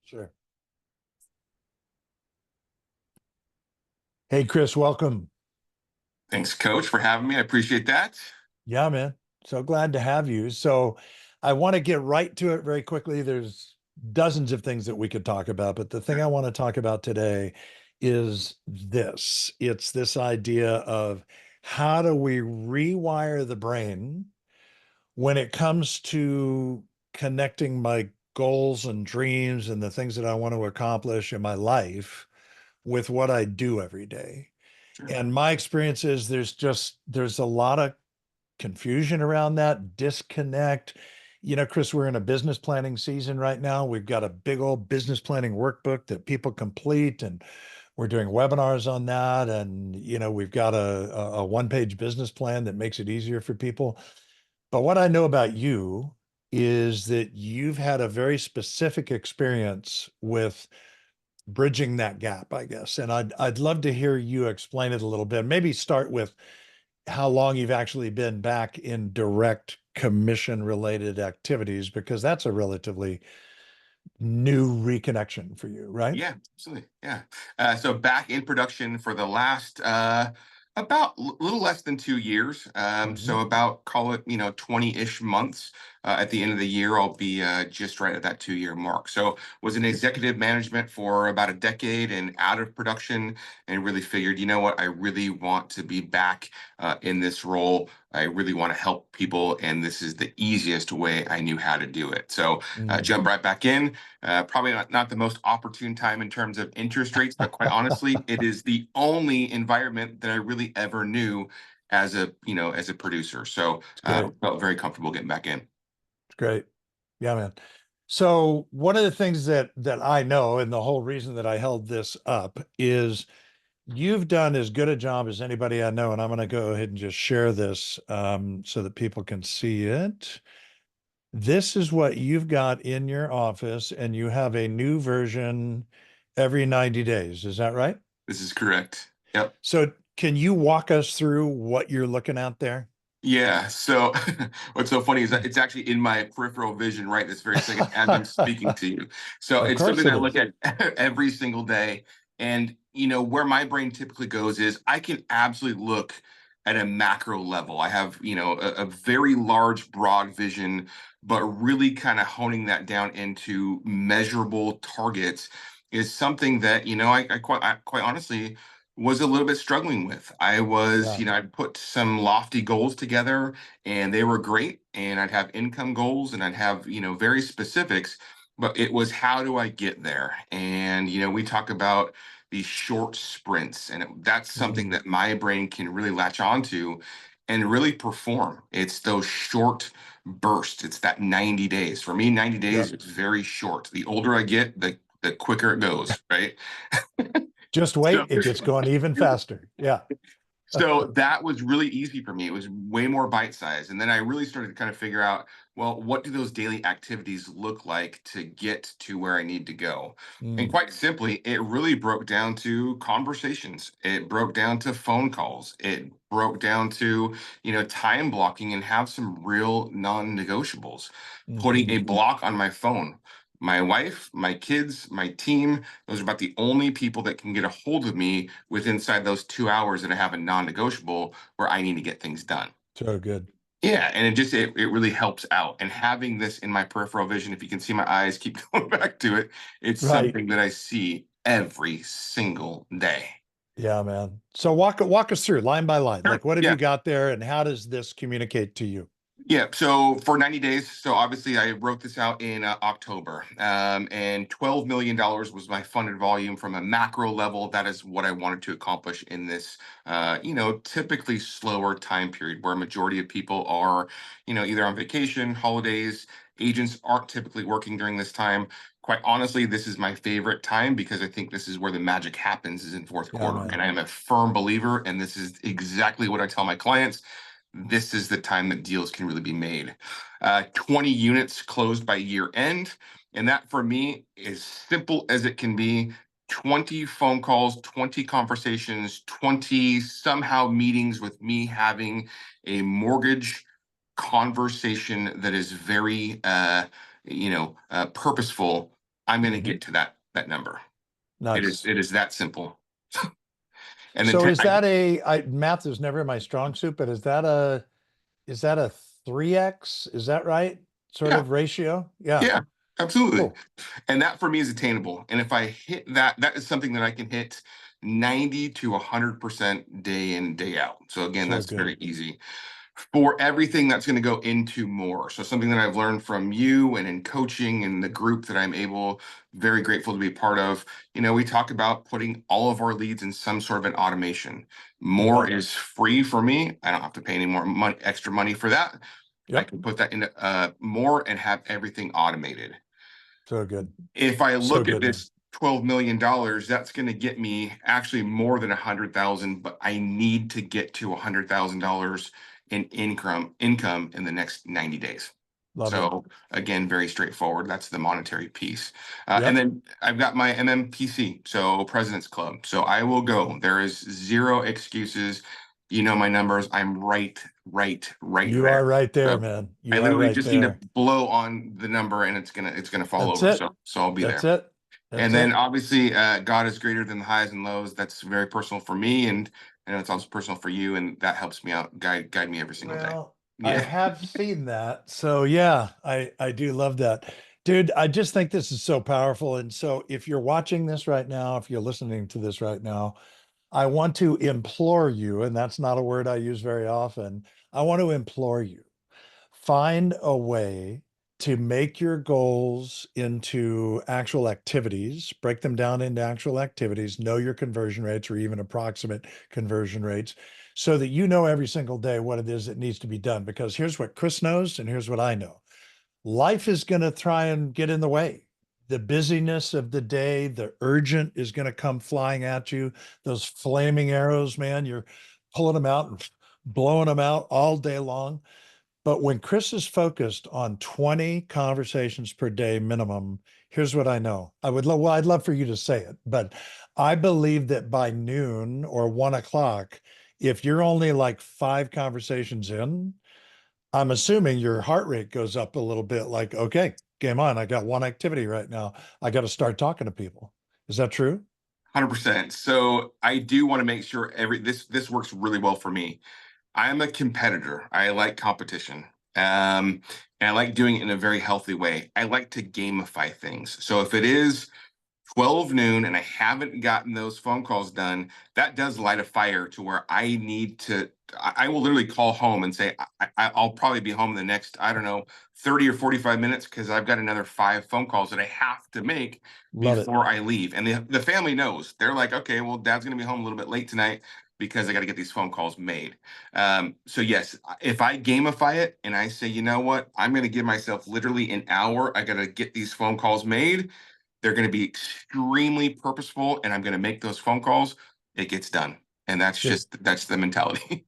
Sure. Hey, Chris, welcome. Thanks, Coach, for having me. I appreciate that. Yeah, man. So glad to have you. So I want to get right to it very quickly. There's dozens of things that we could talk about, but the thing Sure, I want to talk about today is this. It's this idea of how do we rewire the brain when it comes to connecting my goals and dreams and the things that I want to accomplish in my life with what I do every day. sure. And my experience is there's a lot of confusion around that, disconnect. Chris, we're in a business planning season right now. We've got a big old business planning workbook that people complete, and we're doing webinars on that. And we've got a one-page business plan that makes it easier for people. But what I know about you is that you've had a very specific experience with bridging that gap, I guess. And I'd love to hear you explain it a little bit. Maybe start with how long you've actually been back in direct commission related activities, because that's a relatively new reconnection for you, right? Yeah, absolutely. Yeah. So back in production for the last about a little less than 2 years. So Mhm. about call it 20-ish months. At the end of the year, I'll be just right at that 2 year mark. So was in executive management for about a decade and out of production, and really figured, you know what, I really want to be back in this role. I really want to help people, and this is the easiest way I knew how to do it. So Mm. jump right back in. Probably not the most opportune time in terms of interest rates, but quite honestly, it is the only environment that I really ever knew as a producer. So It's great. felt very comfortable getting back in. It's great. Yeah, man. So one of the things that I know, and the whole reason that I held this up is you've done as good a job as anybody I know, and I'm going to go ahead and just share this so that people can see it. This is what you've got in your office, and you have a new version every 90 days. Is that right? This is correct. Yep. So, can you walk us through what you're looking at there? Yeah. So what's so funny is that it's actually in my peripheral vision right this very second as I'm speaking to you. So Of it's course something it that I look is. at every single day. And where my brain typically goes is I can absolutely look at a macro level. I have, a very large, broad vision, but really kind of honing that down into measurable targets is something that, I quite honestly was a little bit struggling with. I was, Yeah. I'd put some lofty goals together and they were great. And I'd have income goals and I'd have, very specifics, but it was how do I get there? And, we talk about these short sprints, and that's something Mm, that my brain can really latch onto and really perform. It's those short bursts. It's that 90 days. For me, 90 days yep. is very short. The older I get, the quicker it goes, right? Just So wait, it gets going even faster. Yeah. So that was really easy for me. It was way more bite sized. And then I really started to kind of figure out, well, what do those daily activities look like to get to where I need to go? And Mm, quite simply, it really broke down to conversations. It broke down to phone calls. It broke down to, time blocking and have some real non-negotiables. Putting mhm. a block on my phone. My wife, my kids, my team, those are about the only people that can get a hold of me with inside those 2 hours that I have a non-negotiable where I need to get things done. So good. Yeah, and it really helps out. And having this in my peripheral vision, if you can see my eyes keep going back to it, it's Right. something that I see every single day. Yeah, man. So walk us through line by line. Sure. Like, what have Yeah. you got there, and how does this communicate to you? Yeah, so for 90 days, so obviously I wrote this out in October, and $12 million was my funded volume from a macro level. That is what I wanted to accomplish in this, typically slower time period where a majority of people are, either on vacation, holidays. Agents aren't typically working during this time. Quite honestly, this is my favorite time because I think this is where the magic happens is in fourth Yeah, quarter. man. And I am a firm believer, and this is exactly what I tell my clients, this is the time that deals can really be made. 20 units closed by year end. And that for me is simple as it can be. 20 phone calls, 20 conversations, 20 somehow meetings with me having a mortgage conversation that is very, purposeful I'm going to Hmm. get to that number. Nice. It is that simple. And then So is I that math is never my strong suit, but is that a 3x? Is that right? Sort yeah, of ratio? Yeah. yeah, absolutely. Cool. And that for me is attainable. And if I hit that, that is something that I can hit 90 to 100% day in, day out. So again, So that's good. very easy. For everything that's going to go into more. So something that I've learned from you and in coaching and the group that I'm able, very grateful to be part of. We talk about putting all of our leads in some sort of an automation. More Yep. is free for me. I don't have to pay any more money, extra money for that. I Yep. can put that into more and have everything automated. So good. If I So look at good, man. this $12 million, that's going to get me actually more than 100,000, but I need to get to $100,000 in income in the next 90 days. Love it. So again, very straightforward. That's the monetary piece. And Yep. then I've got my MMPC, so President's Club. So I will go. There is zero excuses. You know my numbers. I'm right You there. are right there, So man. I You are literally right just need to there. blow on the number and it's gonna fall That's over. it. So I'll be That's there. it. And That's then it. obviously God is greater than the highs and lows. That's very personal for me, and I know it's also personal for you, and that helps me out, guide me every single day. Well, I Yeah. have seen that. So yeah, I do love that. Dude, I just think this is so powerful. And so if you're watching this right now, if you're listening to this right now, I want to implore you, and that's not a word I use very often. I want to implore you, find a way to make your goals into actual activities, break them down into actual activities, know your conversion rates or even approximate conversion rates, so that you know every single day what it is that needs to be done. Because here's what Chris knows, and here's what I know: life is going to try and get in the way. The busyness of the day, the urgent is going to come flying at you. Those flaming arrows, man, you're pulling them out and blowing them out all day long. But when Chris is focused on 20 conversations per day minimum, here's what I know. Well, I'd love for you to say it, but I believe that by noon or 1 o'clock, if you're only like 5 conversations in, I'm assuming your heart rate goes up a little bit, like, okay, game on. I got one activity right now. I got to start talking to people. Is that true? 100%. So I do want to make sure this works really well for me. I'm a competitor. I like competition. And I like doing it in a very healthy way. I like to gamify things. So if it is 12 noon and I haven't gotten those phone calls done, that does light a fire to where I need to. I will literally call home and say, I'll probably be home in the next, I don't know, 30 or 45 minutes because I've got another 5 phone calls that I have to make Love it. before I leave. And the family knows. They're like, okay, well, dad's going to be home a little bit late tonight because I got to get these phone calls made. So, yes, if I gamify it and I say, you know what, I'm going to give myself literally an hour, I got to get these phone calls made. They're going to be extremely purposeful, and I'm going to make those phone calls. It gets done, and Dude, that's the mentality.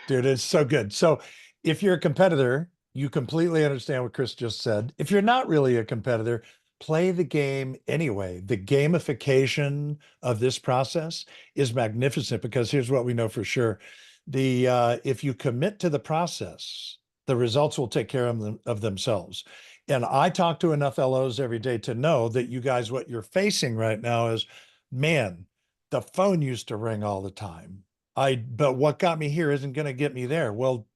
dude, it's so good. So if you're a competitor, you completely understand what Chris just said. If you're not really a competitor, play the game anyway. The gamification of this process is magnificent because here's what we know for sure. The if you commit to the process, the results will take care of themselves. And I talk to enough LOs every day to know that you guys, what you're facing right now is, man, the phone used to ring all the time. But what got me here isn't going to get me there. Well,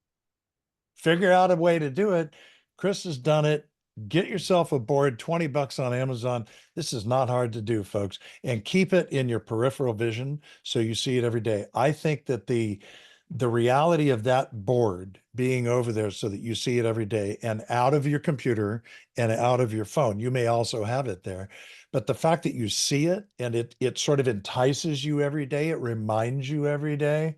figure out a way to do it. Chris has done it. Get yourself a board, $20 on Amazon. This is not hard to do, folks, and keep it in your peripheral vision so you see it every day. I think that the reality of that board being over there so that you see it every day and out of your computer and out of your phone, you may also have it there, but the fact that you see it and it sort of entices you every day, it reminds you every day.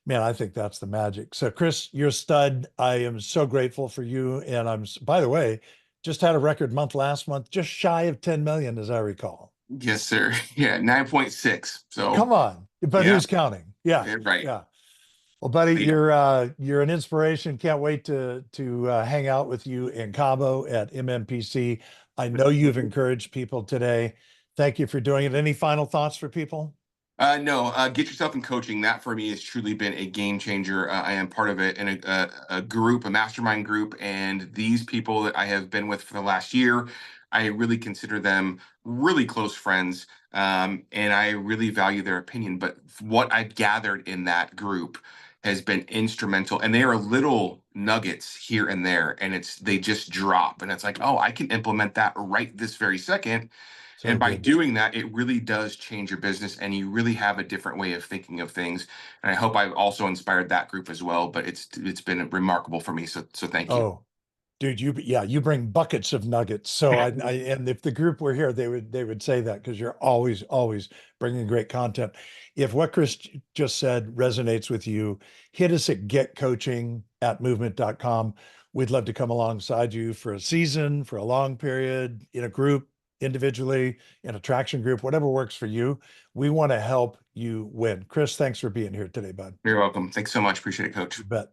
Man, I think that's the magic. So, Chris, you're a stud. I am so grateful for you. And by the way, just had a record month last month, just shy of 10 million, as I recall. Yes, sir. Yeah, 9.6. So Come on. But yeah, who's counting? Yeah. right. Yeah. Well, buddy, Yeah. you're an inspiration. Can't wait to hang out with you in Cabo at MMPC. I know you've encouraged people today. Thank you for doing it. Any final thoughts for people? No, get yourself in coaching. That for me has truly been a game changer. I am part of it in a group, a mastermind group, and these people that I have been with for the last year, I really consider them really close friends, and I really value their opinion. But what I've gathered in that group has been instrumental, and they are little nuggets here and there, and they just drop, and it's like, oh, I can implement that right this very second. So And by good. doing that, it really does change your business, and you really have a different way of thinking of things. And I hope I've also inspired that group as well. But it's been remarkable for me. So thank you. Oh, dude, you bring buckets of nuggets. So and if the group were here, they would say that because you're always bringing great content. If what Chris just said resonates with you, hit us at getcoaching@movement.com. We'd love to come alongside you for a season, for a long period, in a group, individually, in a traction group, whatever works for you. We want to help you win. Chris, thanks for being here today, bud. You're welcome. Thanks so much. Appreciate it, Coach. You bet.